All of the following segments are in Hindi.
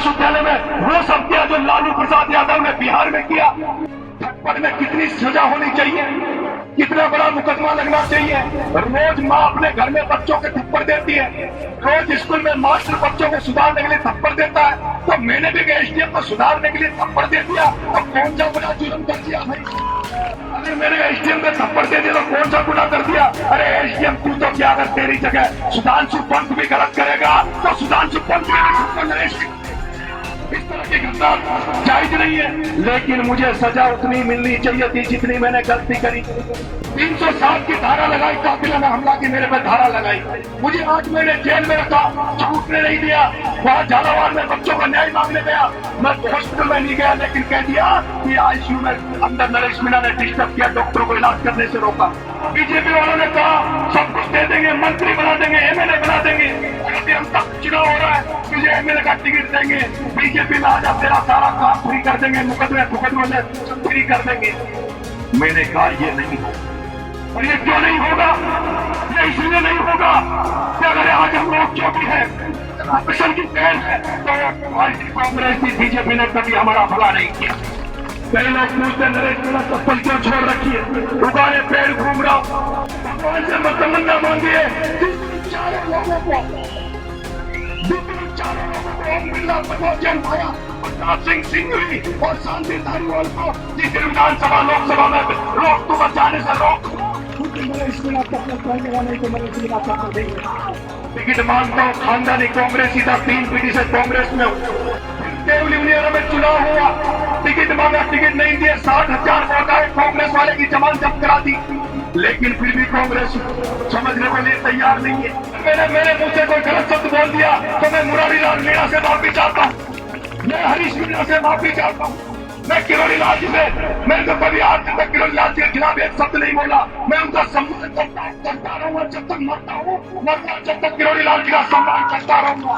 विश्वविद्यालय में वो सब किया जो लालू प्रसाद यादव ने बिहार में किया। थप्पड़ में कितनी सजा होनी चाहिए, कितना बड़ा मुकदमा लगना चाहिए। रोज माँ अपने घर में बच्चों के थप्पड़ देती है, रोज स्कूल में मास्टर बच्चों को सुधारने के लिए थप्पड़ देता है, तो मैंने भी एसडीएम को सुधारने के लिए थप्पड़ दे दिया तो कौन सा बड़ा जुर्म कर दिया भाई? अगर मैंने एसडीएम में थप्पड़ दे दिया तो कौन सा गुनाह कर दिया? अरे एसडीएम तू तो क्या, अगर तेरी जगह सुधांशु पंत भी गलत करेगा तो सुधांशु पंत भी इस तरह की घटना जायज नहीं है। लेकिन मुझे सजा उतनी मिलनी चाहिए थी जितनी मैंने गलती करी। 307 की धारा लगाई, कातिलाना हमला की मेरे पे धारा लगाई, मुझे 8 महीने जेल में रखा, छूटने नहीं दिया। वहाँ झालावाड़ में बच्चों का न्याय मांगने गया, मैं हॉस्पिटल में नहीं गया, लेकिन कह दिया कि आईसीयू में अंदर नरेश मीणा ने डिस्टर्ब किया, डॉक्टरों को इलाज करने से रोका। बीजेपी वालों ने कहा सब कुछ दे देंगे, मंत्री बना देंगे, एमएलए बना देंगे। अभी हम तक चुनाव हो रहा है, तुझे एमएलए का टिकट देंगे, बीजेपी में आजा, तेरा सारा काम फ्री कर देंगे, मुकदमे फ्री कर देंगे। मैंने कहा ये नहीं होगा। और ये क्यों नहीं होगा? ये इसलिए नहीं होगा कि अगर आज हम लोग जो भी है ऑपरेशन की पहल है तो पार्टी कांग्रेस की बीजेपी ने कभी हमारा भला नहीं किया। कई लोग पूछते नरेश मीणा चप्पल क्यों छोड़ रखी है, उगाने पेड़ घूम रहा हूं, भगवान से तमन्ना मांगिए चारों लोगों को ओम बिरला प्रमोचन पाया, प्रताप सिंह हुई और शांति धारीवाल को जिस विधानसभा लोकसभा में रोक तो बचाने से रोक टिकट मांगता हूँ खानदानी कांग्रेस था, 3 पीढ़ी से कांग्रेस में केवल यूनियन में चुनाव हुआ, टिकट मांगा, टिकट नहीं दिए, 60,000 वोट आए, कांग्रेस वाले की जमानत जब्त करा दी, लेकिन फिर भी कांग्रेस समझने के लिए तैयार नहीं है। मेरे मुंह से कोई गलत शब्द बोल दिया तो मैं मुरारी लाल मीणा से माफी चाहता हूँ, मैं हरीश मीणा से माफी चाहता हूँ, मैं किरोड़ी लाल जी से, मैं तो कभी आज तक किरोड़ी लाल जी के खिलाफ एक शब्द नहीं बोला, मैं उनका सम्मान करता रहूंगा जब तक मरता हूँ, मरता जब तक किरोड़ी लाल जी का सम्मान करता रहूंगा।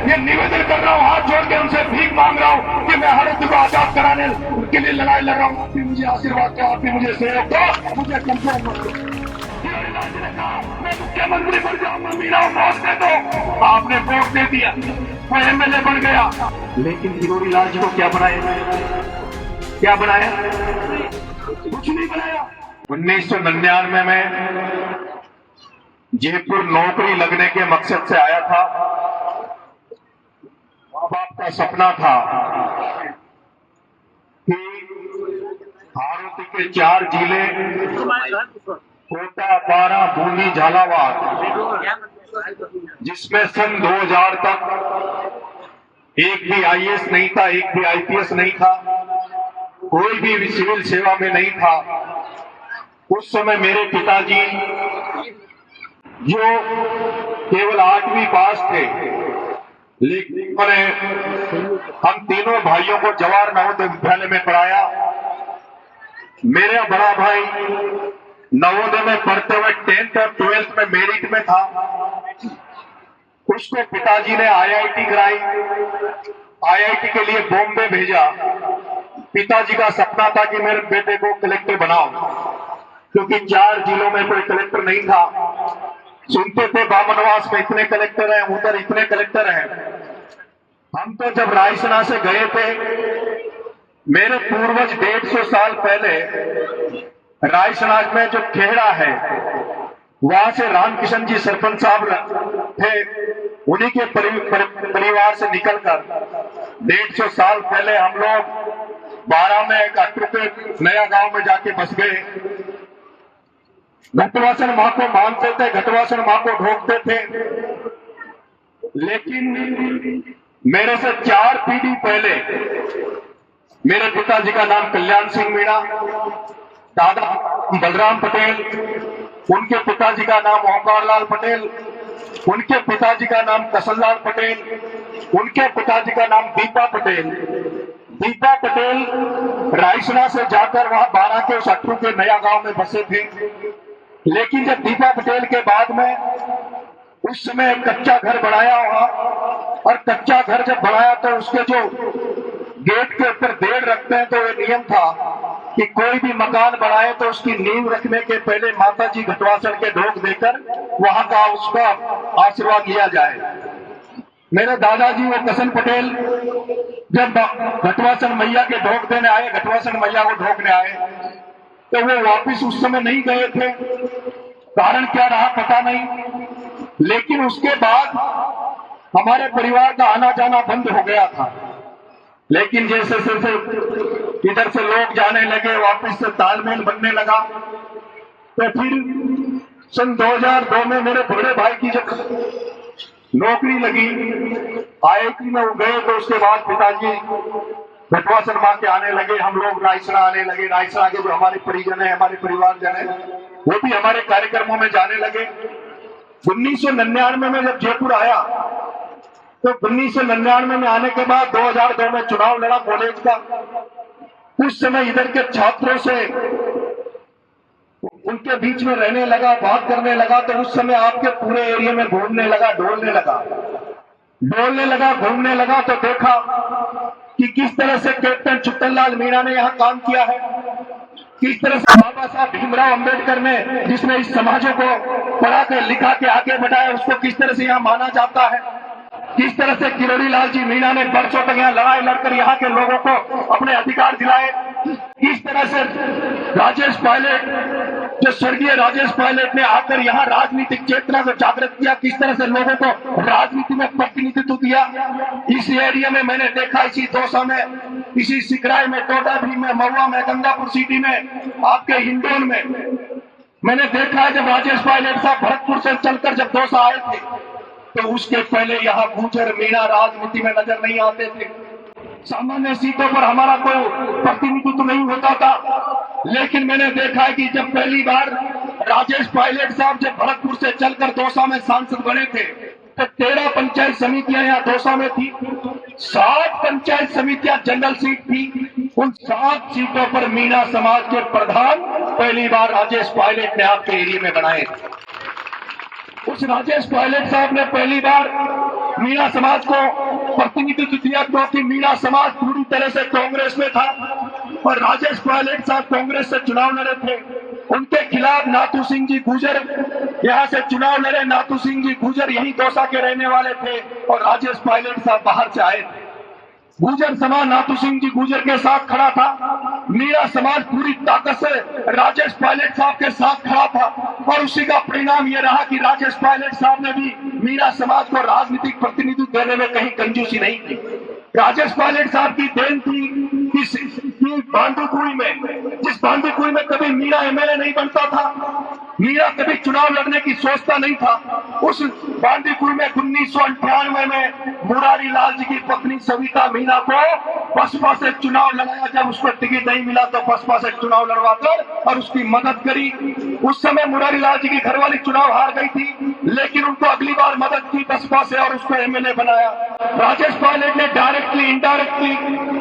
ये निवेदन कर रहा हूँ, हाथ जोड़ के उनसे भीख मांग रहा हूँ कि मैं हरित को आजाद कराने के लिए लड़ाई लड़ रहा हूँ। आप भी मुझे आशीर्वाद दो, आप भी मुझे सहयोग दो, मुझे कमजोर मत दो। मैं मुख्यमंत्री बन जाऊंगा, मीणा वोट दे दो, आपने वोट दे दिया, मैं एमएलए बन गया, लेकिन किरोड़ी लाल जी को क्या बनाया? क्या बनाया? कुछ नहीं बनाया। 1999 में जयपुर नौकरी लगने के मकसद से आया था। माँ बाप का सपना था कि भारत के 4 जिले कोटा, बारा, बूंदी, झालावाड़, जिसमें सन 2000 तक एक भी आईएएस नहीं था, एक भी आईपीएस नहीं था, कोई भी सिविल सेवा में नहीं था। उस समय मेरे पिताजी जो केवल 8वीं पास थे, लेकिन हम तीनों भाइयों को जवाहर नवोदय विद्यालय में पढ़ाया। मेरा बड़ा भाई नवोदय में पढ़ते हुए 10th और 12th में मेरिट में था, उसको पिताजी ने आईआईटी कराई, आईआईटी के लिए बॉम्बे भेजा। पिताजी का सपना था कि मेरे बेटे को कलेक्टर बनाओ, क्योंकि 4 जिलों में कोई कलेक्टर नहीं था। सुनते थे बामनवास में इतने कलेक्टर हैं, उधर इतने कलेक्टर हैं। हम तो जब रायसेना से गए थे, मेरे पूर्वज 150 साल पहले रायसेना में जो खेड़ा है, वहां से रामकिशन जी सरपंच साहब थे, उन्हीं के परिवार से निकलकर 150 साल पहले हम लोग 12 में अटरू के नया गांव में जाके बस गए। घटवासन माँ को मानते थे, घटवासन माँ को ढोकते थे, लेकिन मेरे से 4 पीढ़ी पहले मेरे पिताजी का नाम कल्याण सिंह मीणा, दादा बलराम पटेल, उनके पिताजी का नाम ओंकार लाल पटेल, उनके पिताजी का नाम कसनलाल पटेल, उनके पिताजी का नाम दीपा पटेल। दीपा पटेल रायसेना से जाकर वहां 12 के उस अटरू के नया गांव में बसे थे, लेकिन जब दीपा पटेल के बाद में उस समय कच्चा घर बनाया वहां, और कच्चा घर जब बनाया तो उसके जो गेट के ऊपर देड़ रखते हैं, तो ये नियम था कि कोई भी मकान बनाए तो उसकी नींव रखने के पहले माता जी घटवासन के ढोक देकर वहां का उसका आशीर्वाद लिया जाए। मेरे दादाजी वो कसन पटेल जब घटवासन मैया के ढोक देने आए, घटवासन मैया को ढोकने आए, तो वो वापिस उस समय नहीं गए थे। कारण क्या रहा पता नहीं, लेकिन उसके बाद हमारे परिवार का आना जाना बंद हो गया था। लेकिन जैसे जैसे इधर से लोग जाने लगे, वापिस से तालमेल बनने लगा, तो फिर सन 2002 में मेरे बड़े भाई की जब नौकरी लगी, IIT में वो गए, तो उसके बाद पिताजी घटवासन मां के आने लगे, हम लोग रायसना आने लगे। रायसना के जो हमारे परिजन है, हमारे परिवारजन है, वो भी हमारे कार्यक्रमों में जाने लगे। 1999 में जब जयपुर आया, तो 1999 में आने के बाद 2002 में चुनाव लड़ा कॉलेज का। उस समय इधर के छात्रों से उनके बीच में रहने लगा, बात करने लगा, तो उस समय आपके पूरे एरिया में घूमने लगा, डोलने लगा, घूमने लगा, तो देखा कि किस तरह से कैप्टन छुट्टनलाल मीणा ने यहाँ काम किया है, किस तरह से बाबा साहब भीमराव अंबेडकर ने, जिसने इस समाजों को पढ़ा के लिखा के आगे बढ़ाया, उसको किस तरह से यहाँ माना जाता है, किस तरह से किरोड़ी लाल जी मीणा ने बरसों तक यहाँ लड़ाई लड़कर यहाँ के लोगों को अपने अधिकार दिलाए, किस तरह से राजेश पायलट, जो स्वर्गीय राजेश पायलट ने आकर यहाँ राजनीतिक चेतना को जागृत किया, किस तरह से लोगों को राजनीति में प्रतिनिधित्व दिया। इस एरिया में मैंने देखा, इसी दौसा में, इसी सिकराय में, टोडाभीम में, महुआ में, गंगापुर सिटी में, आपके हिंडोन में मैंने देखा है। जब राजेश पायलट साहब भरतपुर से चलकर जब दौसा आए थे, तो उसके पहले यहाँ गुर्जर मीणा राजनीति में नजर नहीं आते थे। सामान्य सीटों पर हमारा कोई प्रतिनिधित्व नहीं होता था। लेकिन मैंने देखा है कि जब पहली बार राजेश पायलट साहब जब भरतपुर से चलकर दौसा में सांसद बने थे, तो 13 पंचायत समितियां यहाँ दौसा में थी, 7 पंचायत समितियां जनरल सीट थी। उन 7 सीटों पर मीणा समाज के प्रधान पहली बार राजेश पायलट ने आपके एरिया में बनाए थे। उस राजेश पायलट साहब ने पहली बार मीणा समाज को प्रतिनिधित्व दिया, क्योंकि मीणा समाज पूरी तरह से कांग्रेस में था और राजेश पायलट साहब कांग्रेस से चुनाव लड़े थे। उनके खिलाफ नाथू सिंह जी गुर्जर यहाँ से चुनाव लड़े। नाथू सिंह जी गुर्जर यही दौसा के रहने वाले थे और राजेश पायलट साहब बाहर से आए थे। गुर्जर समाज नाथू सिंह जी गुर्जर के साथ खड़ा था, मीणा समाज पूरी ताकत से राजेश पायलट साहब के साथ खड़ा था, और उसी का परिणाम यह रहा कि राजेश पायलट साहब ने भी मीणा समाज को राजनीतिक प्रतिनिधित्व देने में कहीं कंजूसी नहीं की। राजेश पायलट साहब की देन थी कि बांदीकुई में, जिस बांदीकुई में कभी मीणा MLA नहीं बनता था, मीणा कभी चुनाव लड़ने की सोचता नहीं था, उस बांदीकुई में 1998 में मुरारी लाल जी की पत्नी सविता मीणा को बसपा से चुनाव लड़ाया। जब उसको टिकट नहीं मिला तो बसपा से चुनाव लड़वाकर और उसकी मदद करी। उस समय मुरारी लाल जी की घरवाली चुनाव हार गई थी, लेकिन उनको अगली बार मदद की बसपा से और उसको MLA बनाया। राजेश पायलट ने डायरेक्टली इनडायरेक्टली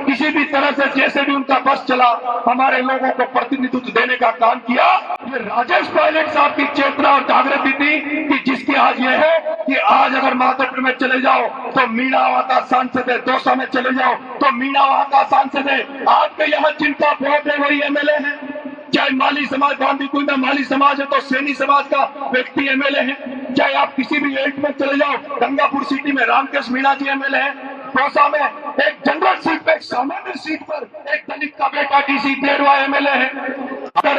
किसी भी तरह से, जैसे भी उनका बस चला, हमारे लोगों को प्रतिनिधित्व देने का काम किया। ये राजेश पायलट साहब की चेतना और जागृति थी कि जिसकी आज ये है कि आज अगर माधोपुर में चले जाओ तो मीणा वहां का सांसद है, दौसा में चले जाओ तो मीणा वहां का सांसद है। आपके यहाँ जिनका वोट है वही MLA है। चाहे माली समाज बांदीकुई में माली समाज है तो सैनी समाज का व्यक्ति MLA है। चाहे आप किसी भी एट में चले जाओ, गंगापुर सिटी में रामकेश मीणा जी MLA है। दौसा में एक जनरल सीट पे, एक सामान्य सीट पर एक दलित का बेटा DC देरवा MLA है। अगर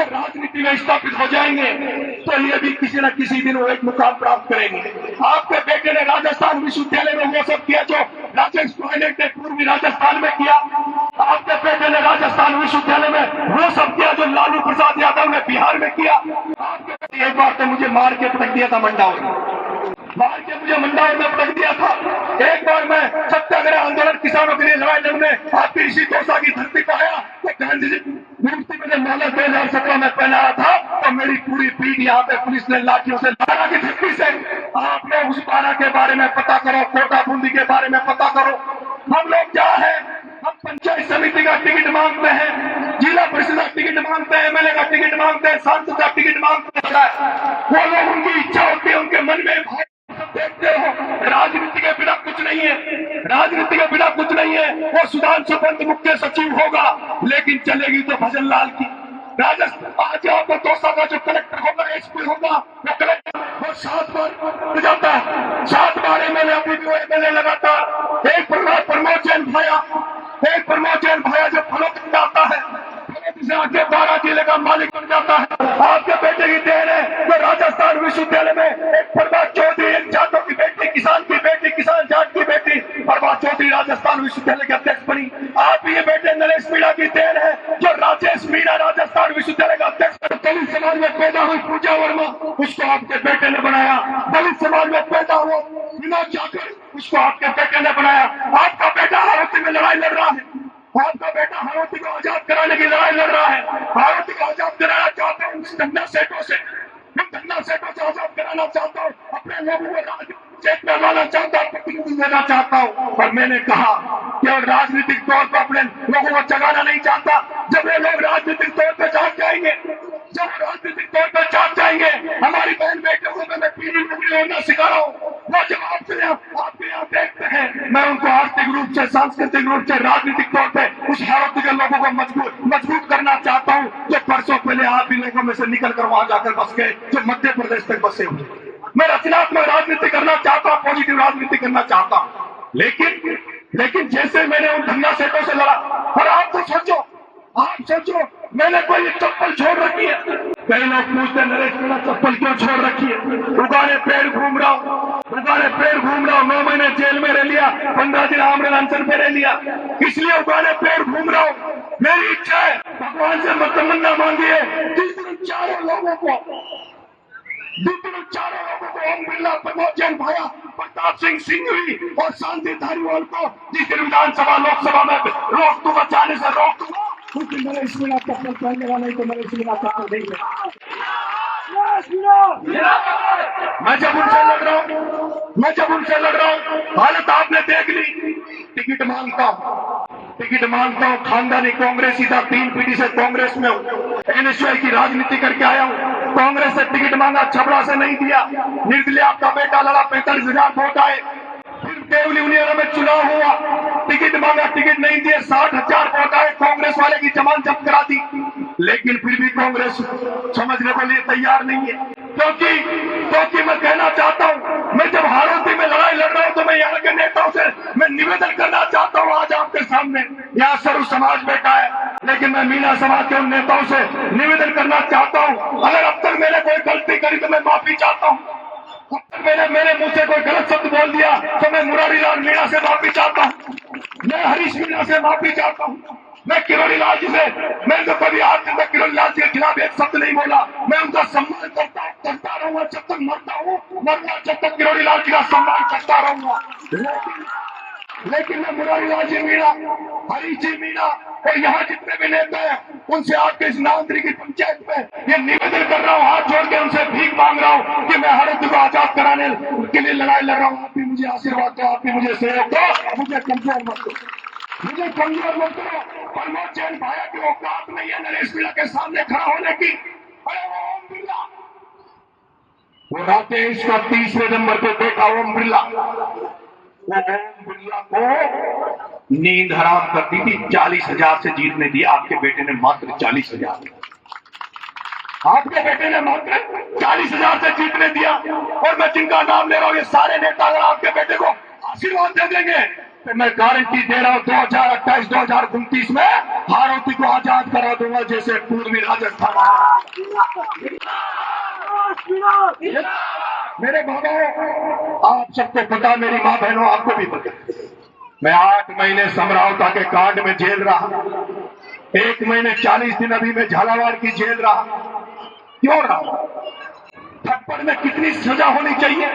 राजनीति में स्थापित हो जाएंगे तो ये भी किसी न किसी दिन वो एक मुकाम प्राप्त करेंगे। आपके बेटे ने राजस्थान विश्वविद्यालय में वो सब किया जो राजेश पायलट ने पूर्वी राजस्थान में किया। आपके बेटे ने राजस्थान विश्वविद्यालय में वो सब किया जो लालू प्रसाद यादव ने बिहार में किया। आपके बेटे एक बार तो मुझे मार के पटक दिया था मंडावर में, मार के मुझे मंडावर में पटक दिया था। एक बार मैं सत्याग्रह आंदोलन किसानों के लिए लड़ाई लड़ने आपकी इसी दौसा की धरती पर आया तो गांधी जी मूर्ति मैंने माला 2017 में पहनाया था, तो मेरी पूरी पीठ यहाँ पे पुलिस ने लाठियों से बारह की धरती से। आप लोग उस बारह के बारे में पता करो, कोटा बूंदी के बारे में पता करो। हम लोग क्या है, हम पंचायत समिति का टिकट मांगते हैं, जिला परिषद का टिकट मांगते हैं, MLA का टिकट मांगते हैं, सांसद का टिकट मांगते हैं। वो लोग उनकी इच्छा होती है, उनके मन में भाई देखते हो, राजनीति के बिना कुछ नहीं है, राजनीति के बिना कुछ नहीं है। वो सुधांशु पंत मुख्य सचिव होगा, लेकिन चलेगी तो भजन लाल की। राजस्थान आज आपको दौसा का जो कलेक्टर होगा, SP होगा, वो कलेक्टर वो 7 बार बढ़ जाता है, 7 बार एमएलए अभी भी एमएलए लगातार। एक प्रमोद जैन भाया जो फलों में आता है, से आगे 12 जिले का मालिक बन जाता है। आपके बेटे की देन है तो राजस्थान विश्वविद्यालय में एक प्रभात चौधरी, एक जाटों की बेटी, किसान की बेटी, किसान जाट की बेटी प्रभात चौधरी राजस्थान विश्वविद्यालय के अध्यक्ष बनी। आप ये बेटे नरेश मीणा की देन है जो राजेश मीणा राजस्थान विश्वविद्यालय का अध्यक्ष। दलित समाज में पैदा हुई पूजा वर्मा, उसको आपके बेटे ने बनाया। दलित समाज में पैदा हुआ विनोद जाखड़, उसको आपके बेटे ने बनाया। आपका बेटा हारोती में लड़ाई लड़ रहा है, आपका बेटा हारोती को आजाद कराने की लड़ाई लड़ रहा है। हारोती को आजाद कराना चाहते हैं धन्ना सेठों से, धन्ना सेठों से आजाद कराना चाहता हूँ, अपने लोगों को राजनीति में लाना चाहता हूँ, प्रतिनिधि देना चाहता हूँ। पर मैंने कहा केवल राजनीतिक तौर पर अपने लोगों को जगाना नहीं चाहता। जब ये लोग राजनीतिक तौर पर जाग जाएंगे, जब राजनीतिक तौर पर जाग जाएंगे, हमारी बहन बेटियों को मैं पीली लुगड़ी ओढ़ना सिखा रहा हूँ, वो जब आपके यहाँ देखते हैं, मैं उनको आर्थिक रूप से, सांस्कृतिक रूप से, राजनीतिक तौर पर उस हारोती के लोगों को मजबूत करना चाहता हूँ जो परसों पहले आप भी लोगों में से निकल कर वहां जाकर बस गए, जो मध्य प्रदेश तक बसे हुए। मैं रचनात्मक राजनीति करना चाहता हूँ, पॉजिटिव राजनीति करना चाहता हूँ, लेकिन जैसे मैंने उन धन्ना सेठों से लड़ा। और आप तो सोचो, मैंने कोई चप्पल छोड़ रखी है? कई लोग पूछते नरेश मीणा चप्पल क्यों छोड़ रखी है? उगाने पेड़ घूम रहा हूँ, 9 महीने जेल में रह लिया, 15 दिन आमरण अनशन पे रह लिया, इसलिए उगाने पेड़ घूम रहा हूँ। मेरी इच्छा है, भगवान से तमन्ना मांगी है, चारों लोगों को ओम बिरला, प्रमोद जैन भाया, प्रताप सिंह सिंघवी और शांति धारीवाल को जिस दिन विधानसभा लोकसभा में रोक दूंगा, जाने से रोक दूंगा, क्योंकि नरेश मीणा चप्पल पहनने वाला नहीं तो नरेश मीणा चप्पल नहीं है। मैं जब उनसे लड़ रहा हूँ, हालत आपने देख ली। टिकट मांगता हूँ, खानदानी कांग्रेसी था, 3 पीढ़ी से कांग्रेस में हूँ, एनएसयूआई की राजनीति करके आया हूँ। कांग्रेस से टिकट मांगा, छबड़ा से नहीं दिया। निर्दलीय आपका बेटा लड़ा, 45,000 वोट आए। फिर देवली यूनियन में चुनाव हुआ, टिकट मांगा, टिकट नहीं दिए, 60,000 वोट आए। कांग्रेस वाले की जमानत जब्त करा दी, लेकिन फिर भी कांग्रेस समझने के लिए तैयार नहीं है। क्योंकि मैं कहना चाहता हूँ, मैं जब हारोती में लड़ाई लड़ रहा हूँ तो मैं यहाँ के नेताओं से मैं निवेदन करना चाहता हूँ। आज आपके सामने यहाँ सर्व समाज बैठा है, लेकिन मैं मीणा समाज के उन नेताओं से निवेदन करना चाहता हूँ, अगर अब तक मैंने कोई गलती करी तो मैं माफी चाहता हूँ। अब तक मैंने मेरे मुंह से कोई गलत शब्द बोल दिया तो मैं मुरारी लाल मीणा से माफी चाहता हूँ, मैं हरीश मीणा से माफी चाहता हूँ, मैं किरोड़ी लाल जी से, मैं तो कभी आज तक किरोड़ी लाल जी के खिलाफ एक शब्द नहीं बोला। मैं उनका सम्मान करता रहूंगा जब तक मरना जब तक किरोड़ी लाल जी का सम्मान करता रहूंगा। लेकिन मैं मुरारी लाल जी मीणा, हरीश जी मीणा और यहाँ जितने भी नेता हैं, उनसे आपके इस नावंतरी की पंचायत में ये निवेदन कर रहा हूँ, हाथ जोड़ के उनसे भीख मांग रहा हूँ कि मैं हारोती को आजाद कराने के लिए लड़ाई लड़ रहा हूँ। आप भी मुझे आशीर्वाद दो, आप भी मुझे सहयोग दो, मुझे कमजोर मत दो। प्रमोद जैन भाया की औकात नहीं है नरेश मीणा के सामने खड़ा होने की। अरे वो ओम बिरला, वो राकेश का 3रे नंबर पे देखा ओम बिरला, वो ओम बिरला को नींद हराम कर दी थी। 40,000 से जीतने दिया, आपके बेटे ने मात्र 40,000, आपके बेटे ने मात्र 40,000 से जीतने दिया। और मैं जिनका नाम ले रहा हूं, ये सारे नेता अगर आपके बेटे को आशीर्वाद दे देंगे तो मैं गारंटी दे रहा हूं 2028-2029 में हारोती को आजाद करा दूंगा, जैसे पूर्वी राजस्थान। मेरे बाबा, आप सबको पता, मेरी माँ बहनों आपको भी पता, मैं 8 महीने समरावता के कांड में जेल रहा, 1 महीने 40 दिन अभी मैं झालावाड़ की जेल रहा। क्यों रहा? थप्पड़ में कितनी सजा होनी चाहिए,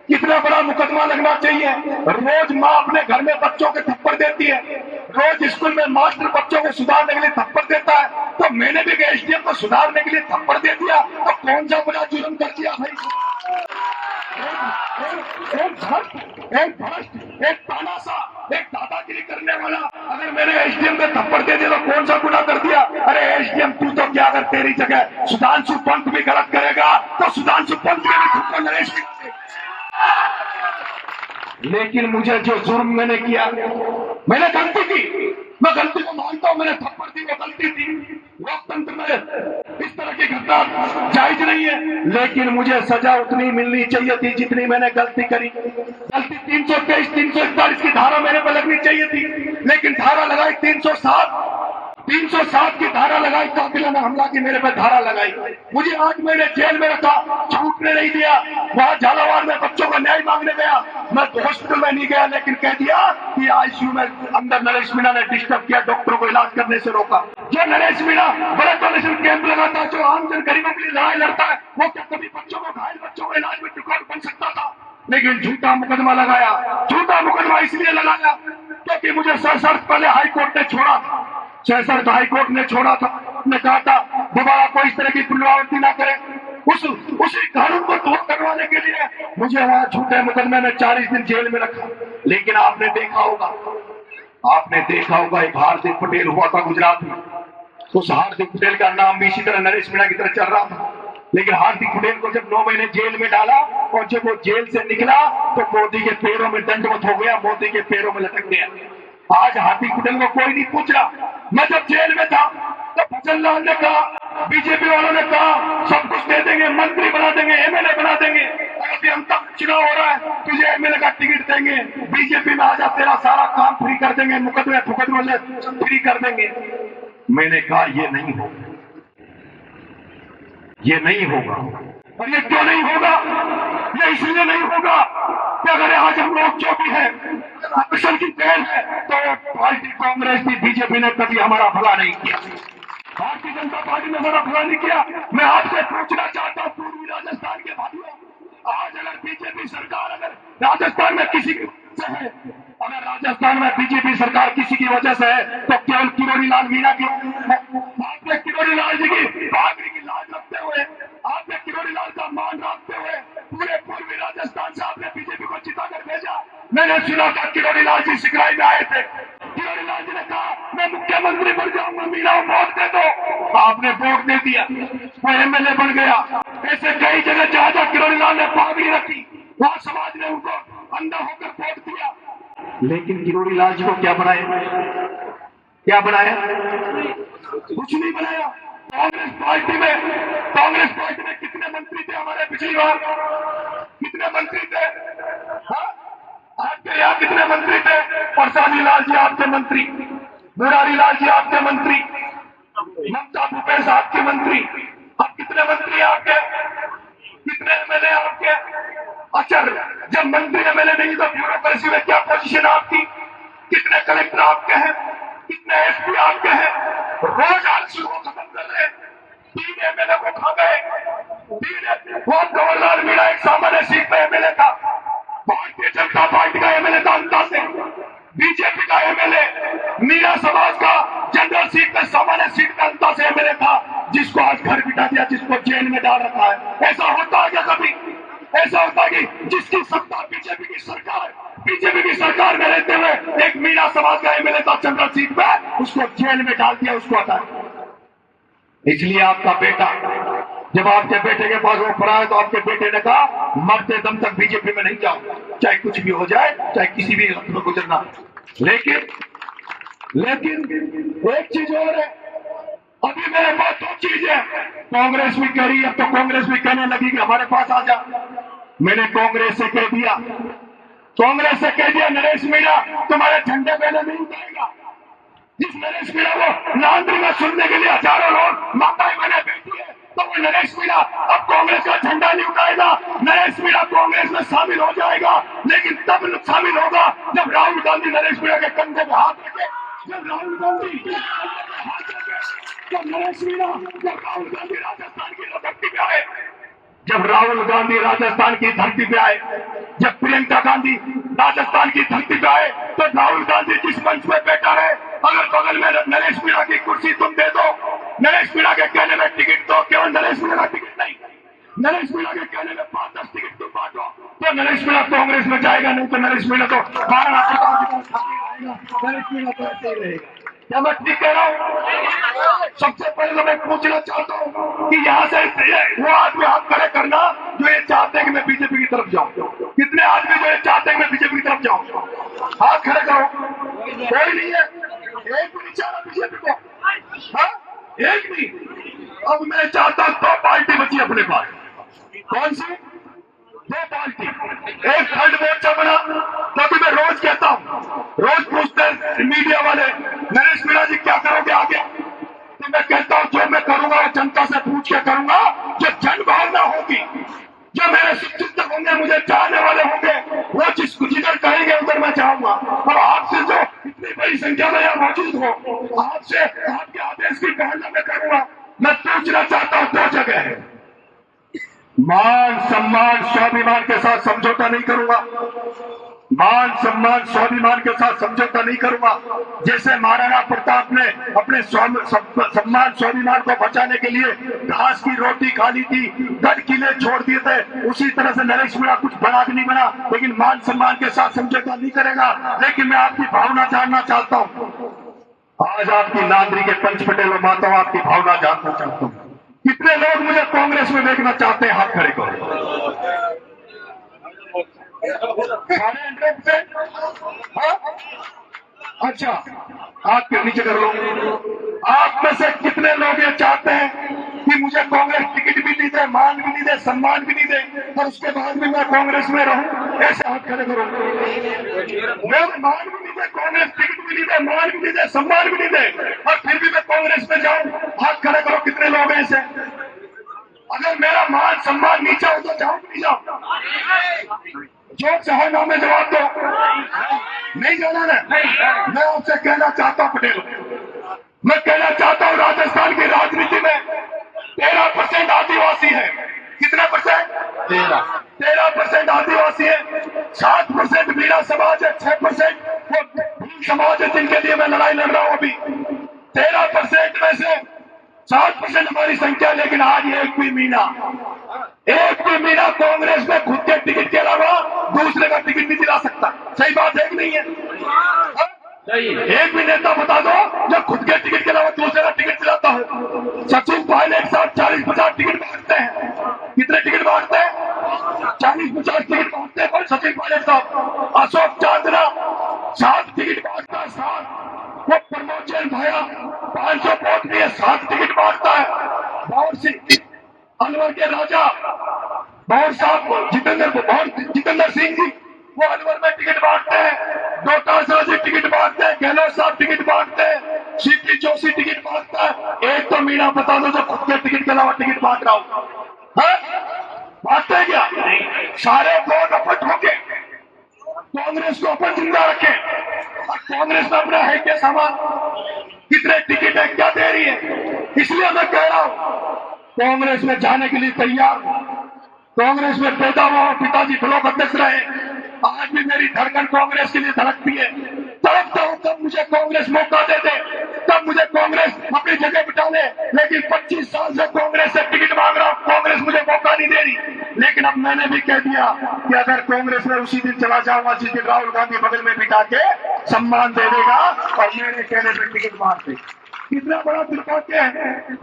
कितना बड़ा मुकदमा लगना चाहिए। रोज माँ अपने घर में बच्चों के थप्पड़ देती है, रोज स्कूल में मास्टर बच्चों को सुधारने के लिए थप्पड़ देता है, तो मैंने भी एसडीएम को सुधारने के लिए थप्पड़ दे दिया, तो कौन सा बड़ा जुर्म कर दिया भाई? एक भ्रष्ट, एक तानाशाह, एक दादागिरी करने वाला अगर मेरे एसडीएम में थप्पड़ दे दिया तो कौन सा गुनाह कर दिया? अरे एसडीएम तू तो क्या, अगर तेरी जगह सुधांशु पंत भी गलत करेगा तो सुधांशु पंत के भी थप्पड़ नरेश मीणा। लेकिन मुझे जो जुर्म मैंने किया, मैंने गलती की, मैं गलती को मानता हूं, मैंने थप्पड़ दी, वो गलती थी। लोकतंत्र में इस तरह की घटना जायज नहीं है, लेकिन मुझे सजा उतनी मिलनी चाहिए थी जितनी मैंने गलती करी। गलती 323, 341 की धारा मेरे पर लगनी चाहिए थी, लेकिन धारा लगाई 307 की धारा लगाई, कातिलाना हमला की मेरे पर धारा लगाई। मुझे 8 महीने जेल में रखा, छूटने नहीं दिया। वहां झालावाड़ में बच्चों का न्याय मांगने गया, मैं हॉस्पिटल में नहीं गया, लेकिन कह दिया कि आईसीयू में अंदर नरेश मीणा ने डिस्टर्ब किया, डॉक्टरों को इलाज करने से रोका। जो नरेश मीणा बड़े डोनेशन कैंप लगाता, जो आमजन गरीबों के लिए लड़ाई लड़ता है, वो क्या कभी बच्चों को, घायल बच्चों को इलाज में रुकावट बन सकता था? लेकिन झूठा मुकदमा लगाया। झूठा मुकदमा इसलिए लगाया क्योंकि मुझे सशर्त पहले हाईकोर्ट ने छोड़ा था। सशर्त हाईकोर्ट ने छोड़ा था, ने कहा था दोबारा कोई इस तरह की पुनरावृत्ति ना करे। उसी कानून को तोड़ करवाने के लिए मुझे वहां झूठे मुकदमे में 40 दिन जेल में रखा। लेकिन आपने देखा होगा एक हार्दिक पटेल हुआ था गुजरात में। उस हार्दिक पटेल का नाम भी इसी तरह नरेश मीणा की तरह चल रहा था। लेकिन हार्दिक पटेल को जब 9 महीने जेल में डाला और जब वो जेल से निकला तो मोदी के पैरों में दंडवत हो गया, मोदी के पैरों में लटक गया। आज हार्दिक पटेल को कोई नहीं पूछ रहा। मैं जब जेल में था तो भजन लाल ने कहा, बीजेपी वालों ने कहा सब कुछ दे देंगे, मंत्री बना देंगे, एमएलए बना देंगे, अभी हम तक चुनाव हो रहा है तुझे एमएलए का टिकट देंगे, बीजेपी में आजा, तेरा सारा काम फ्री कर देंगे, मुकदमे फुकदमे फ्री कर देंगे। मैंने कहा ये नहीं होगा, ये नहीं होगा। और ये क्यों नहीं होगा? ये इसलिए नहीं होगा कि अगर आज हम लोग जो भी है अक्सर की देर है, तो पार्टी कांग्रेस की, बीजेपी ने कभी हमारा भला नहीं किया, भारतीय जनता पार्टी ने हमारा भला नहीं किया। मैं आपसे पूछना चाहता हूं पूर्वी राजस्थान के भाइयों, आज अगर बीजेपी सरकार अगर राजस्थान में किसी की वजह से है, अगर राजस्थान में बीजेपी सरकार किसी की वजह से है तो केवल किरोड़ी लाल मीणा की। आपने किरोड़ी लाल जी की पागड़ी की लाज रखते हुए, आपने किरोड़ी लाल का मान रखते हुए पूरे पूर्वी राजस्थान से आपने बीजेपी को जिताकर भेजा। मैंने सुना था किरोड़ी लाल जी सिकराई में आए थे, किरोड़ी लाल जी ने कहा मैं मुख्यमंत्री बन जाऊंगा, मीणा वोट दे दो। आपने वोट दे दिया, वो एमएलए बन गया। ऐसे कई जगह जहां जहां किरोड़ी लाल ने पागड़ी रखी वहां समाज ने उनको अंधा होकर वोट दिया। लेकिन किरोड़ी लाल जी को क्या बनाया? कुछ नहीं बनाया। कांग्रेस पार्टी में कितने मंत्री थे हमारे पिछली बार? कितने मंत्री थे? आपके यहाँ कितने मंत्री थे? प्रसादी लाल जी आपके मंत्री, मुरारी लाल जी आपके मंत्री, ममता भूपेश आपके मंत्री। अब कितने मंत्री आपके? कितने एमएलए आपके? अच्छा, जब मंत्री एमएलए नहीं तो ब्यूरोक्रेसी में क्या पोजीशन आपकी? कितने कलेक्टर आपके हैं? कितने एसपी आपके हैं? रोज आलसी को खत्म कर रहे। 3 एमएलए को खा गए। वो कंवरलाल मीणा एक सामान्य सीट पे एमएलए था, भारतीय जनता पार्टी का एमएलए था अंता से, बीजेपी का एमएलए मीणा समाज का जनरल सीट पे सामान्य सीट पे अंता से एमएलए था, जिसको आज घर बिठा दिया, जिसको जेल में डाल रखा है। ऐसा होता है क्या कभी? ऐसा होता है कि जिसकी सत्ता बीजेपी की सरकार में रहते हुए एक मीणा समाज का एमएलए था जनरल सीट पे, उसको जेल में डाल दिया, उसको हटा। इसलिए आपका बेटा, जब आपके बेटे के पास वो पड़ा है तो आपके बेटे ने कहा मरते दम तक बीजेपी में नहीं जाऊंगा, चाहे कुछ भी हो जाए, चाहे किसी भी वक्त में गुजरना। लेकिन एक चीज और है, अभी मेरे पास 2 चीज है। कांग्रेस भी कह रही है, अब तो कांग्रेस भी कहने लगी कि हमारे पास आ जा। मैंने कांग्रेस से कह दिया नरेश मीणा तुम्हारे झंडे पहले नहीं उठाएगा। जिस नरेश मीणा को नांदरी में सुनने के लिए हजारों लोग माताएं बहनें बैठी है, तो वो नरेश मीणा अब कांग्रेस का झंडा नहीं उठाएगा। नरेश मीणा कांग्रेस में शामिल हो जाएगा, लेकिन तब शामिल होगा जब राहुल गांधी नरेश मीणा के कंधे पे हाथ रखे। जब राहुल गांधी नरेश मीणा, जब राहुल गांधी राजस्थान की धरती पे आए, जब राहुल गांधी राजस्थान की धरती पे आए, जब प्रियंका गांधी राजस्थान की धरती पे आए, तो राहुल गांधी जिस मंच पे बैठा रहे, अगर बगल में नरेश मीणा की कुर्सी तुम दे दो, नरेश मीणा के कहने में टिकट दो, केवल नरेश मीणा का टिकट नहीं, नरेश मीणा के कहने में 5-10 टिकट तुम बांटो, तो नरेश मीणा कांग्रेस में जाएगा, नहीं तो नरेश मीणा तो महाराणा प्रताप रहेगा, नरेश मीणा तो ऐसे ही रहेगा। क्या मैं ठीक कह रहा हूँ? सबसे पहले तो मैं पूछना चाहता हूँ कि यहाँ से वो आदमी हाथ खड़े करना जो ये चाहते हैं कि मैं बीजेपी की तरफ जाऊँ। कितने आदमी जो ये चाहते हैं कि मैं बीजेपी की तरफ जाऊँ? हाथ खड़े करो। कोई नहीं है, एक भी नहीं चाह रहा बीजेपी को। हाँ, एक भी। अब मैं चाहता हूं 2 पार्टी बची अपने पास। कौन सी 2 पार्टी? एक थर्ड मोर्चा बना, क्योंकि मैं रोज कहता हूं, रोज पूछते हैं मीडिया वाले, नरेश मीणा जी क्या करोगे आगे? तो मैं कहता हूं जो मैं करूंगा वो जनता से पूछ के करूंगा। जो जन भावना होगी, जो मेरे शिक्षक होंगे, मुझे चाहने वाले होंगे, वो जिधर कहेंगे उधर मैं जाऊंगा। और आपसे जो इतनी बड़ी संख्या में यहाँ मौजूद हो, आपसे आपके आदेश की पालना मैं करूंगा। मैं पूछना चाहता हूं 2 जगह है, मान सम्मान स्वाभिमान के साथ समझौता नहीं करूंगा। मान सम्मान स्वाभिमान के साथ समझौता नहीं करूंगा। जैसे महाराणा प्रताप ने अपने सम्मान स्वाभिमान को बचाने के लिए घास की रोटी खा ली थी, गढ़ किले छोड़ दिए थे, उसी तरह से नरेश मीणा कुछ बड़ा नहीं बना, लेकिन मान सम्मान के साथ समझौता नहीं करेगा। लेकिन मैं आपकी भावना जानना चाहता हूं, आज आपकी नांदरी के पंच पटेल और माता आपकी भावना जानना चाहता हूं। कितने लोग मुझे कांग्रेस में देखना चाहते हैं? हाथ खड़े करो। 100%? हाँ? अच्छा, हाथ के नीचे कर लो। आप में से कितने लोग ये चाहते हैं कि मुझे कांग्रेस टिकट भी नहीं दे, मान भी नहीं दे, सम्मान भी नहीं दे, और उसके बाद भी मैं कांग्रेस में रहूं? ऐसे हाथ खड़े करो। मैं मान भी नहीं दे, कांग्रेस टिकट भी नहीं दे, मान भी नहीं दे, सम्मान भी नहीं दे, और फिर भी मैं कांग्रेस में जाऊं? हाथ खड़े करो। कितने लोग हैं ऐसे? अगर मेरा मान सम्मान नीचा हो तो जाऊं कि नहीं जाऊं? जो चाहे ना में जवाब दो। नहीं जाना ना? मैं आपसे कहना चाहता हूं पटेल, मैं कहना चाहता हूं राजस्थान की राजनीति में 13% आदिवासी है। कितने परसेंट? 13% आदिवासी है, 7% मीणा समाज है, 6% वो भील समाज है जिनके लिए मैं लड़ाई लड़ रहा हूं अभी। 13% में से 7% हमारी संख्या, लेकिन आज एक भी मीणा कांग्रेस में खुद के टिकट के अलावा दूसरे का टिकट नहीं दिला सकता। सही बात है कि नहीं है? एक भी नेता बता दो जो खुद के टिकट के अलावा दूसरे का टिकट दिलाता हो। सचिन पायलट साहब 40-50 टिकट बांटते हैं। कितने टिकट बांटते हैं? 40-50 टिकट बांटते हैं। सचिन पायलट साहब। अशोक चांदना 7 टिकट बांटता है, 7। वो प्रमोद जैन भाया 500 वोट लिए 7 टिकट बांटता है। बाबर सिंह अलवर के राजा बाबर साहब जितेंद्र सिंह जी, वो अलवर में टिकट बांटते हैं। डोटासरा जी टिकट बांटते हैं, गहलोत साहब टिकट बांटते हैं, सीपी जोशी टिकट बांटता है। एक तो मीणा बता दो जो खुद के टिकट के अलावा टिकट बांट रहा हूं। बांटते हैं क्या? सारे वोट अपट होके कांग्रेस को अपन जिंदा रखे, और कांग्रेस में अपना है क्या सामान? कितने टिकट है, क्या दे रही है? इसलिए मैं कह रहा हूं कांग्रेस में जाने के लिए तैयार। कांग्रेस में पैदा हुआ, पिताजी ब्लॉक अध्यक्ष रहे, आज भी मेरी धड़कन कांग्रेस के लिए धड़कती है। तड़पता हूं कब मुझे कांग्रेस मौका दे दे, तब मुझे कांग्रेस अपनी जगह बिठा ले। लेकिन 25 साल से कांग्रेस से टिकट मांग रहा हूं, कांग्रेस मुझे मौका नहीं दे रही। लेकिन अब मैंने भी कह दिया कि अगर कांग्रेस में उसी दिन चला जाऊंगा जिस दिन राहुल गांधी बगल में बिठा के सम्मान दे देगा और मेरे कहने पर टिकट मार दे। कितना बड़ा दुर्भाग्य है।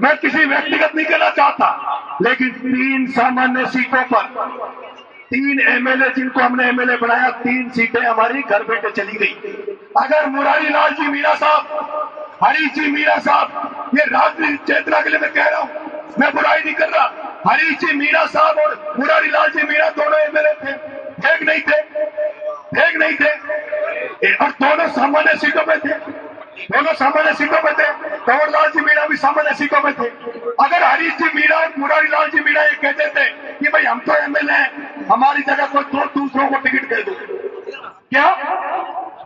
मैं किसी व्यक्तिगत नहीं कहना चाहता, लेकिन 3 सामान्य सीटों पर 3 एमएलए जिनको हमने एमएलए बनाया, 3 सीटें हमारी घर बैठे चली गई। अगर मुरारी लाल जी मीणा साहब, हरीश जी मीणा साहब, ये राजनीतिक चेतना के लिए मैं कह रहा हूं, मैं बुराई नहीं कर रहा। हरीश जी मीणा साहब और मुरारी लाल जी मीणा दोनों एमएलए थे, एक नहीं थे, और दोनों सामान्य सीटों पे थे, दोनों सामान्य सीटों पे थे। कंवर लाल जी मीणा भी सामान्य सीटों पे थे। अगर हरीश जी मीणा और मुरारी लाल जी मीणा ये कहते थे कि भाई हम तो एमएलए हैं, हमारी जगह कोई 2 दूसरों को टिकट दे दो, क्या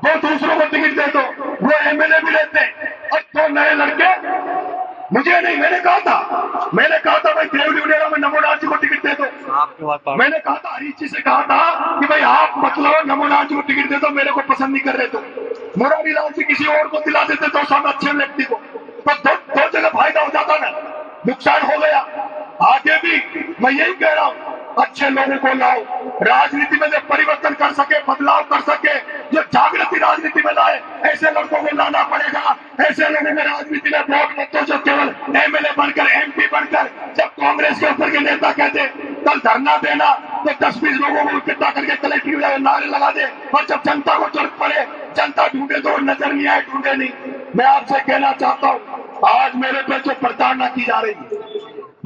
2 दूसरों को टिकट दे दो, वो एमएलए भी लेते और 2 नए लड़के। मुझे नहीं, मैंने कहा था भाई देवरी उडेरा में नमोनाथ जी को टिकट दे दो। मैंने कहा था, हरीश जी से कहा था कि भाई आप मतलब नमोनाथ जी को टिकट दे दो, मेरे को पसंद नहीं कर रहे तो मुरारी लाल जी किसी और को दिला देते, 2 साल अच्छे व्यक्ति को, तो दो जगह फायदा हो जाता ना, नुकसान हो गया। आगे भी मैं यही कह रहा हूं, अच्छे लोगों को लाओ, राजनीति में जो परिवर्तन कर सके, बदलाव कर सके, जो जागृति राजनीति में लाए, ऐसे लोगों को लाना पड़ेगा। ऐसे लोगों में राजनीति में वोट मत दो जो केवल एमएलए बनकर, एमपी बनकर, जब कांग्रेस के ऊपर के नेता कहते कल धरना देना तो 10-20 लोगों को इकट्ठा करके कलेक्टर नारे लगा दे, और जब जनता को जरूरत पड़े, जनता ढूंढे तो नजर नहीं आए, ढूंढे नहीं। मैं आपसे कहना चाहता हूं, आज मेरे पे जो प्रताड़ना की जा रही है,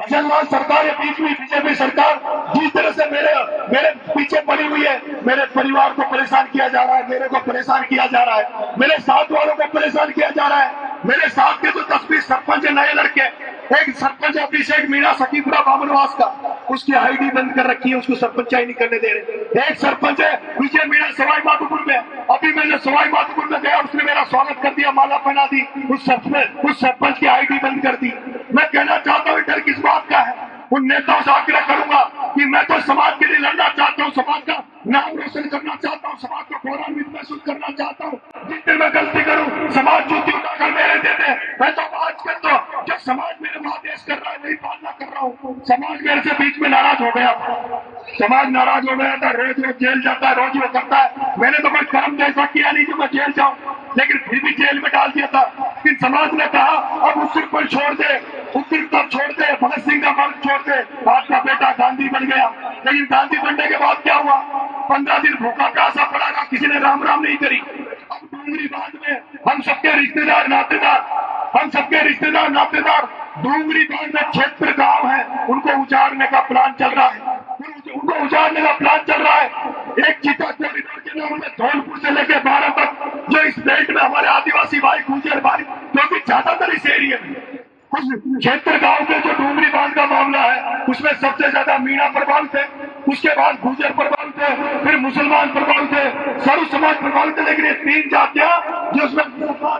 भजनलाल सरकार या बीच में बीजेपी सरकार जिस तरह से मेरे पीछे पड़ी हुई है, मेरे परिवार को परेशान किया जा रहा है, मेरे को परेशान किया जा रहा है, मेरे साथ वालों को परेशान किया जा रहा है। मेरे साथ के जो 10-20 सरपंच है नए लड़के, एक सरपंच अभिषेक मीणा सखीपुरा बामनवास का, उसकी आईडी बंद कर रखी है, उसको सरपंचाई नहीं करने दे रहे। एक सरपंच है विजय मीणा सवाई माधोपुर में, अभी मैंने सवाई माधोपुर में गया, उसने मेरा स्वागत कर दिया, माला पहना दी, उस सरपंच की आईडी बंद कर दी। मैं कहना चाहता हूँ डर किस बात का है? उन नेताओं से आग्रह करूंगा कि मैं तो समाज के लिए लड़ना चाहता हूँ, समाज का नाम रोशन करना चाहता हूँ, समाज को गौरवान्वित महसूस करना चाहता हूँ। जिस दिन मैं गलती करूँ समाज जूती उठाकर मेरे देते, मैं तो आजकल तो जब समाज मेरे को आदेश कर रहा है वही पालना कर रहा हूँ। समाज मेरे से बीच में नाराज हो गया, समाज नाराज हो गया था, रोज रोज जेल जाता है, रोज वो करता है। मैंने तो कोई कर्म जैसा किया नहीं जो मैं जेल जाऊं, लेकिन फिर भी जेल में डाल दिया था। लेकिन समाज ने कहा अब उस पर छोड़ दे, उस तब छोड़ दे, भगत सिंह का मर्द छोड़ दे, आपका बेटा गांधी बन गया। लेकिन गांधी बनने के बाद क्या हुआ? 15 दिन भूखा प्यासा पड़ा, किसी ने राम राम नहीं करी। अब डूंगरी बांध में हम सबके रिश्तेदार नातेदार डूंगरी बांध में क्षेत्र गांव है, उनको उजाड़ने का प्लान चल रहा है, एक चीता कॉरिडोर के नाम में धौलपुर से लेकर 12 तक जो इस बेल्ट में हमारे आदिवासी भाई, गुर्जर भाई, क्योंकि ज्यादातर इस एरिया में उस क्षेत्र गांव के जो डूंगरी बांध का मामला है उसमें सबसे ज्यादा मीणा प्रभावित है, उसके बाद गुर्जर प्रभावित है, फिर मुसलमान प्रभावित है, सर्व समाज प्रभावित है। लेकिन ये 3 जातियां जो उसमें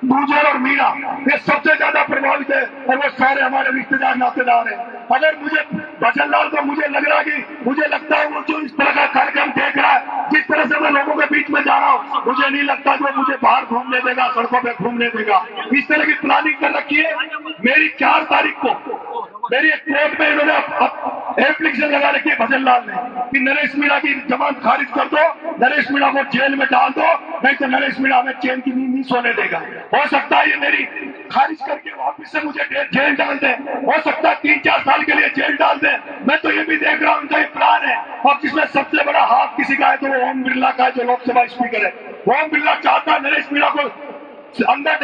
गुर्जर और मीणा, ये सबसे ज्यादा प्रभावित है और वो सारे हमारे रिश्तेदार नातेदार है। अगर भजनलाल को मुझे लगता है वो जो इस तरह का कार्यक्रम देख रहा है, जिस तरह से मैं लोगों के बीच में जा रहा हूँ, मुझे नहीं लगता कि वो मुझे बाहर घूमने देगा, सड़कों पे घूमने देगा। इस तरह की प्लानिंग कर रखी है। मेरी 4 तारीख को मेरी एक कोर्ट में इन्होंने एप्लीकेशन लगा रखी है भजनलाल ने कि नरेश मीणा की जमानत खारिज कर दो, नरेश मीणा को जेल में डाल दो, नहीं तो नरेश मीणा हमें चैन की नींद नहीं सोने देगा। हो सकता है ये मेरी खारिज करके वापिस से मुझे जेल डाल दे, हो सकता है 3-4 साल के लिए जेल डाल दे। मैं तो ये भी देख रहा हूँ उनका ये प्लान है। और जिसमें सबसे बड़ा हाथ किसी का है तो वो ओम बिरला का है, जो लोकसभा स्पीकर है। ओम बिरला चाहता है नरेश मीणा को अंदर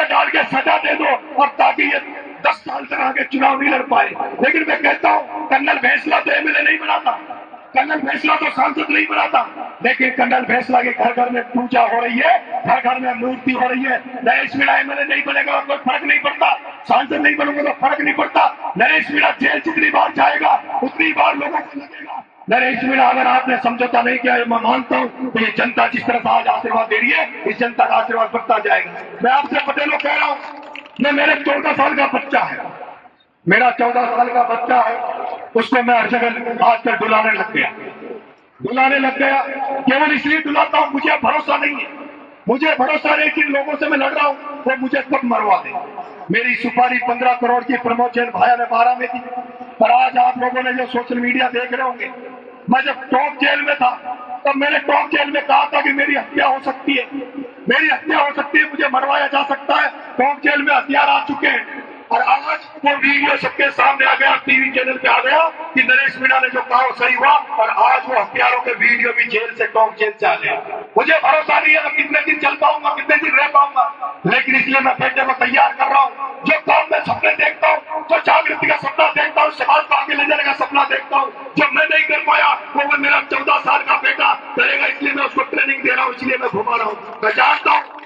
डाल के सजा दे दो, और ताकि ये 10 साल तक आगे चुनाव नहीं लड़ पाए। लेकिन मैं कहता हूँ कर्नल फैसला तो एमएलए नहीं बनाता, कर्नल फैसला तो सांसद नहीं बनाता, लेकिन कर्नल फैसला के घर घर में पूजा हो रही है, घर घर में मूर्ति हो रही है। नरेश मीणा एमएलए नहीं बनेगा तो कोई फर्क नहीं पड़ता, सांसद नहीं बनूंगा तो फर्क नहीं पड़ता। नरेश मीणा जेल जितनी बार जाएगा उतनी बार लोगों को लगेगा नरेश मीणा अगर आपने समझौता नहीं किया, मैं मानता हूँ तो ये जनता जिस तरह से आज आशीर्वाद दे रही है, इस जनता का आशीर्वाद बढ़ता जाएगा। मैं आपसे पटेलों कह रहा हूँ, मेरे 14 साल का बच्चा है, मेरा 14 साल का बच्चा है, उसको मैं हर जगह आजकल डुलाने लग गया। केवल इसलिए डुलाता हूँ, मुझे भरोसा नहीं है, मुझे भरोसा नहीं कि लोगों से मैं लड़ रहा हूँ वो मुझे कब मरवा दे। मेरी सुपारी 15 करोड़ की प्रमोशन भाया ने 12 में थी। पर आज आप लोगों ने जो सोशल मीडिया देख रहे होंगे, मैं जब टॉप जेल में था तब मैंने टॉप जेल में कहा था कि मेरी हत्या हो सकती है, मुझे मरवाया जा सकता है। टॉप जेल में हथियार आ चुके हैं और आज वो वीडियो सबके सामने आ गया, टीवी चैनल पे आ गया कि नरेश मीणा ने जो कहा सही हुआ, और आज वो हथियारों के वीडियो भी जेल से टॉप जेल से आ गया। मुझे भरोसा नहीं है मैं कितने दिन चल पाऊंगा, कितने दिन रह पाऊंगा, लेकिन इसलिए मैं बेटे को तैयार कर रहा हूँ। जो काम मैं सपने देखता हूँ, जो जागृति का सपना देखता हूँ, समाज को आगे ले जाने का सपना देखता हूँ, जो मैं नहीं कर पाया वो मेरा 14 साल का बेटा करेगा। इसलिए मैं उसको ट्रेनिंग दे रहा हूँ, इसलिए मैं घुमा रहा हूँ। मैं जानता हूँ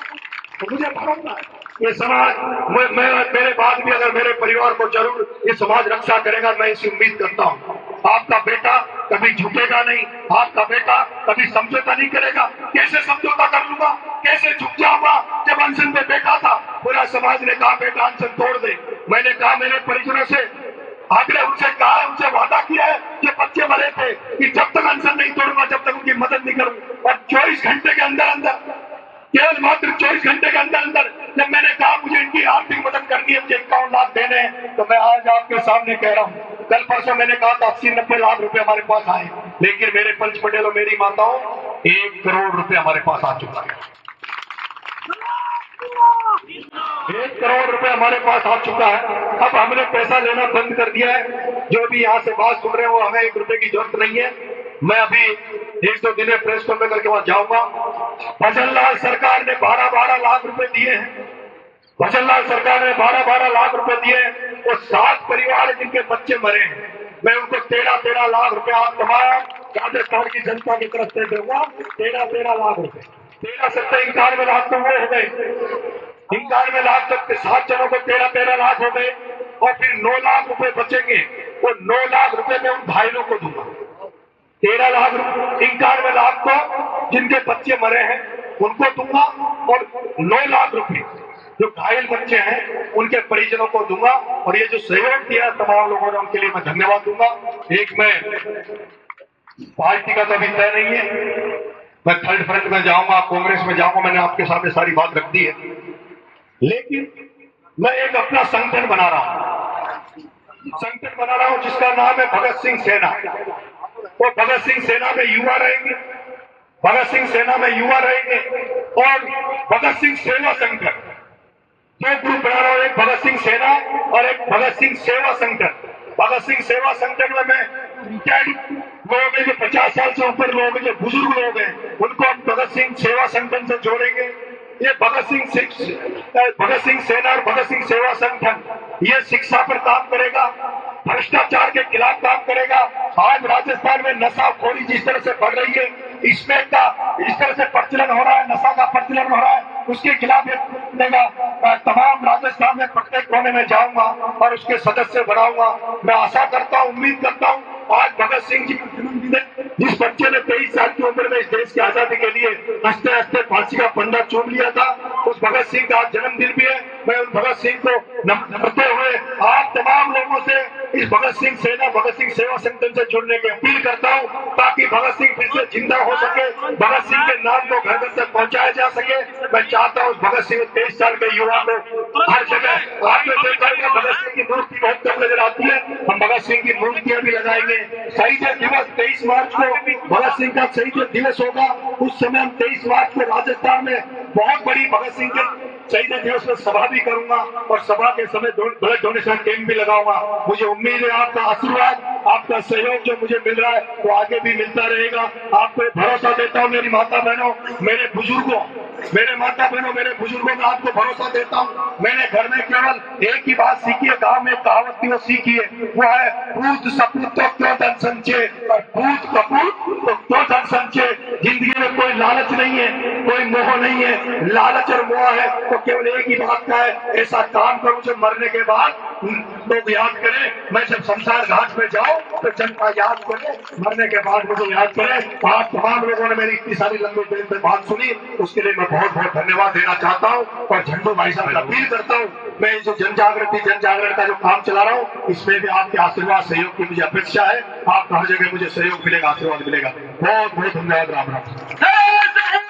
तो मुझे भरोसा है ये समाज मेरे बाद भी अगर मेरे परिवार को जरूर ये समाज रक्षा करेगा, मैं इसी उम्मीद करता हूँ। आपका बेटा कभी झुकेगा नहीं, आपका बेटा कभी समझौता नहीं करेगा। कैसे समझौता कर लूंगा, कैसे झुक जाऊंगा? जब अनशन पे बैठा था पूरा समाज ने कहा बेटा अनशन तोड़ दे। मैंने कहा मेरे परिजनों से आग्रह उनसे कहा, उनसे वादा किया है, जो बच्चे मरे थे कि जब तक अनशन नहीं तोड़ूंगा तब तक उनकी मदद नहीं करूंगा। और 24 घंटे के अंदर केवल मात्र 24 घंटे के अंदर जब मैंने कहा मुझे इनकी आर्थिक मदद करनी है, मुझे 51 लाख देने हैं, तो मैं आज आपके सामने कह रहा हूँ। कल परसों मैंने कहा था 80-90 लाख रुपए हमारे पास आए, लेकिन मेरे पंच पटेलों मेरी माताओं 1 करोड़ रुपए हमारे पास आ चुका है। 1 करोड़ रुपए हमारे पास आ चुका है। अब हमने पैसा लेना बंद कर दिया है। जो भी यहाँ से बात सुन रहे हो, हमें 1 रुपए की जरूरत नहीं है। मैं अभी 1-2 दिन में प्रेस कॉन्फ्रेंस करके वहां जाऊंगा। भजनलाल सरकार ने 12-12 लाख रुपए दिए हैं, भजनलाल सरकार ने 12-12 लाख रुपए दिए हैं। वो 7 परिवार है जिनके बच्चे मरे हैं। मैं उनको 13-13 लाख रुपया तमाम राजस्थान की जनता की तरफ से दूंगा। 13-13 लाख रुपए, 13 सत्तर 91 लाख तो वो हो गए, 91 लाख तक के 7 जनों को 13-13 लाख हो गए, और फिर 9 लाख रुपए बचेंगे। वो 9 लाख रुपए मैं उन भाइयों को दूंगा। 13 लाख 91 लाख को जिनके बच्चे मरे हैं उनको दूंगा, और 9 लाख रुपए जो घायल बच्चे हैं उनके परिजनों को दूंगा। और ये जो सहयोग दिया तमाम लोगों ने उनके लिए मैं धन्यवाद दूंगा। एक मैं पार्टी का तो अभी तय नहीं है, मैं थर्ड फ्रंट में जाऊंगा, कांग्रेस में जाऊंगा, मैंने आपके सामने सारी बात रख दी है। लेकिन मैं एक अपना संगठन बना रहा हूं जिसका नाम है भगत सिंह सेना। वो भगत सिंह सेना में युवा रहेंगे, भगत सिंह सेना में युवा रहेंगे, और भगत सिंह सेवा संगठन, दो ग्रुप बना रहा हूं, एक भगत सिंह सेना और एक भगत सिंह सेवा संगठन। भगत सिंह सेवा संगठन में मैं रिटायर्ड लोग हैं, जो 50 साल से ऊपर लोग हैं, जो बुजुर्ग लोग हैं, उनको हम भगत सिंह सेवा संगठन से जोड़ेंगे। ये भगत सिंह सेना और भगत सिंह सेवा संगठन ये शिक्षा पर काम करेगा, भ्रष्टाचार के खिलाफ काम करेगा। आज राजस्थान में नशाखोरी जिस तरह से बढ़ रही है, इसमें का इस तरह से प्रचलन हो रहा है, नशा का प्रचलन हो रहा है, उसके खिलाफ तमाम राजस्थान में प्रत्येक कोने में जाऊंगा और उसके सदस्य बनाऊंगा। मैं आशा करता हूं, उम्मीद करता हूं, आज भगत सिंह जी का जन्मदिन है। जिस बच्चे ने 23 साल की उम्र में इस देश की आजादी के लिए हंसते हंसते फांसी का फंदा चूम लिया था, उस भगत सिंह का जन्मदिन भी है। मैं उन भगत सिंह को नमते हुए आप तमाम लोगों से इस भगत सिंह सेना, भगत सिंह सेवा संगठन से जुड़ने की अपील करता हूं, ताकि भगत सिंह फिर से जिंदा हो सके, भगत सिंह के नाम को घर घर तक पहुंचाया जा सके। मैं चाहता हूं भगत सिंह 23 साल के युवा को हर जगह, आपने देखा है भगत सिंह की मूर्ति बहुत कम नजर आती है, हम भगत सिंह की मूर्तियां भी लगाएंगे। शहीद दिवस 23 मार्च को भगत सिंह का शहीद दिवस होगा, उस समय हम 23 मार्च को राजस्थान में बहुत बड़ी भगत सिंह के शहीद दिवस में सभा भी करूंगा, और सभा के समय ब्लड डोनेशन कैंप भी लगाऊंगा। मुझे उम्मीद है आपका आशीर्वाद, आपका सहयोग जो मुझे मिल रहा है वो आगे भी मिलता रहेगा। आपको भरोसा देता हूँ मेरी माता बहनों, मेरे बुजुर्गों, मेरे माता बहनों, मेरे बुजुर्गों में आपको भरोसा देता हूँ। मैंने घर में केवल एक ही बात सीखी है, गाँव में कहावत थी वो सीखी है, वो है पूत सपूत तो क्यों धन संचय, और पूत कपूत तो क्यों धन संचय। जिंदगी में कोई लालच नहीं है, कोई मोह नहीं है, लालच और मोह है तो केवल एक ही बात का है, ऐसा काम करूं जो मरने के बाद लोग याद करें। मैं जब शमशान घाट में जाऊं तो जनता याद करे, मरने के बाद मुझे याद करे। आप तमाम लोगों ने मेरी इतनी सारी लंबी देर में बात सुनी, उसके लिए मैं बहुत बहुत धन्यवाद देना चाहता हूं, और झंडू भाई साहब अपील करता हूं, मैं जो जन जागरण का जो काम चला रहा हूं, इसमें भी आपके आशीर्वाद सहयोग की मुझे अपेक्षा है। आपका हर जगह मुझे सहयोग मिलेगा, आशीर्वाद मिलेगा। बहुत बहुत धन्यवाद। राम राम।